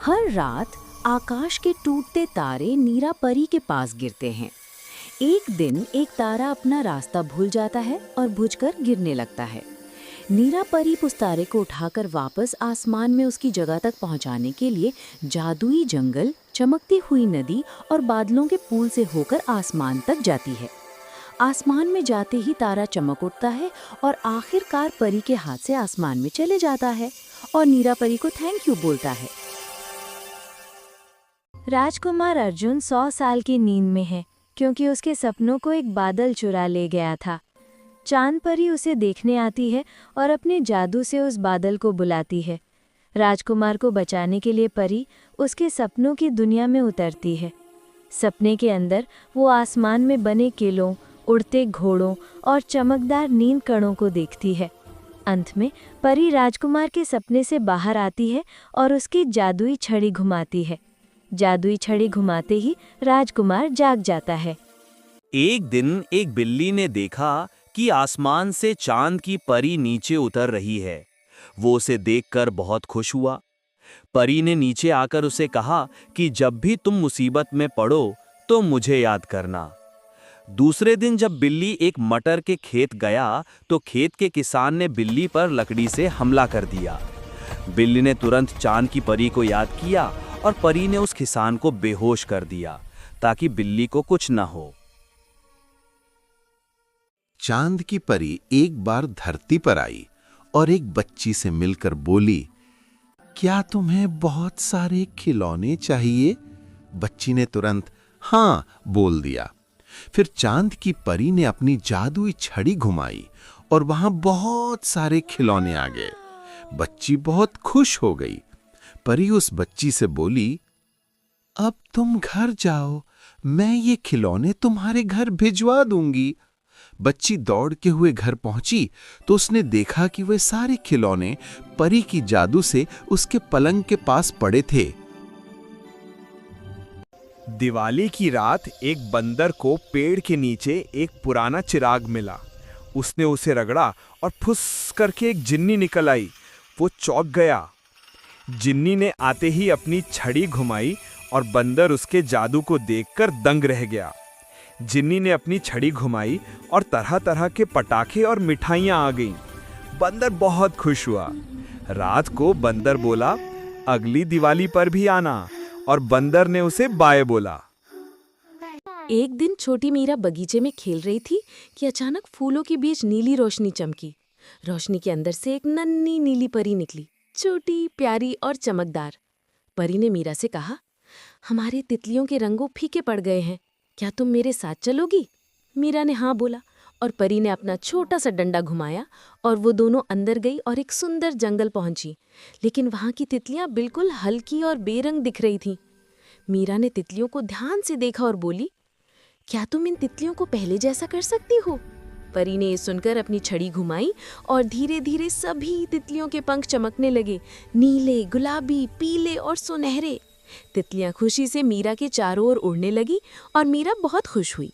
हर रात आकाश के टूटते तारे नीरा परी के पास गिरते हैं। एक दिन एक तारा अपना रास्ता भूल जाता है और बुझकर गिरने लगता है। नीरा परी उस तारे को उठाकर वापस आसमान में उसकी जगह तक पहुंचाने के लिए जादुई जंगल, चमकती हुई नदी और बादलों के पुल से होकर आसमान तक जाती है। आसमान में जाते ही तारा चमक उठता है और आखिरकार परी के हाथ से आसमान में चले जाता है और नीरा परी को थैंक यू बोलता है। राजकुमार अर्जुन 100 साल की नींद में है क्योंकि उसके सपनों को एक बादल चुरा ले गया था। चांद परी उसे देखने आती है और अपने जादू से उस बादल को बुलाती है। राजकुमार को बचाने के लिए परी उसके सपनों की दुनिया में उतरती है। सपने के अंदर वो आसमान में बने किलों, उड़ते घोड़ों और चमकदार नींद कणों को देखती है। अंत में परी राजकुमार के सपने से बाहर आती है और उसकी जादुई छड़ी घुमाती है। जादुई छड़ी घुमाते ही राजकुमार जाग जाता है। एक दिन एक बिल्ली ने देखा कि आसमान से चांद की परी नीचे उतर रही है। वो उसे देखकर बहुत खुश हुआ। परी ने नीचे आकर उसे कहा कि जब भी तुम मुसीबत में पड़ो तो मुझे याद करना। दूसरे दिन जब बिल्ली एक मटर के खेत गया तो खेत के किसान ने बिल्ली पर लकड़ी से हमला कर दिया। बिल्ली ने तुरंत चांद की परी को याद किया और परी ने उस किसान को बेहोश कर दिया ताकि बिल्ली को कुछ न हो। चांद की परी एक बार धरती पर आई और एक बच्ची से मिलकर बोली, क्या तुम्हें बहुत सारे खिलौने चाहिए? बच्ची ने तुरंत हाँ बोल दिया। फिर चांद की परी ने अपनी जादुई छड़ी घुमाई और वहां बहुत सारे खिलौने आ गए। बच्ची बहुत खुश हो गई। परी उस बच्ची से बोली, अब तुम घर जाओ, मैं ये खिलौने तुम्हारे घर भिजवा दूंगी। बच्ची दौड़ते हुए घर पहुंची तो उसने देखा कि वे सारे खिलौने परी की जादू से उसके पलंग के पास पड़े थे। दिवाली की रात एक बंदर को पेड़ के नीचे एक पुराना चिराग मिला। उसने उसे रगड़ा और फुस करके एक जिन्नी निकल आई। वो चौंक गया। जिन्नी ने आते ही अपनी छड़ी घुमाई और बंदर उसके जादू को देखकर दंग रह गया। जिन्नी ने अपनी छड़ी घुमाई और तरह तरह के पटाखे और मिठाइयां आ गईं। बंदर बहुत खुश हुआ। रात को बंदर बोला, अगली दिवाली पर भी आना, और बंदर ने उसे बाय बोला। एक दिन छोटी मीरा बगीचे में खेल रही थी कि अचानक फूलों के बीच नीली रोशनी चमकी। रोशनी के अंदर से एक नन्ही नीली परी निकली, छोटी, प्यारी और चमकदार। परी ने मीरा से कहा, हमारे तितलियों के रंगों फीके पड़ गए हैं, क्या तुम मेरे साथ चलोगी? मीरा ने हाँ बोला और परी ने अपना छोटा सा डंडा घुमाया और वो दोनों अंदर गई और एक सुंदर जंगल पहुंची। लेकिन वहां की तितलियां बिल्कुल हल्की और बेरंग दिख रही थीं। मीरा ने तितलियों को ध्यान से देखा और बोली, क्या तुम इन तितलियों को पहले जैसा कर सकती हो? परी ने ये सुनकर अपनी छड़ी घुमाई और धीरे धीरे सभी तितलियों के पंख चमकने लगे, नीले, गुलाबी, पीले और सुनहरे। तितलियां खुशी से मीरा के चारों ओर उड़ने लगी और मीरा बहुत खुश हुई।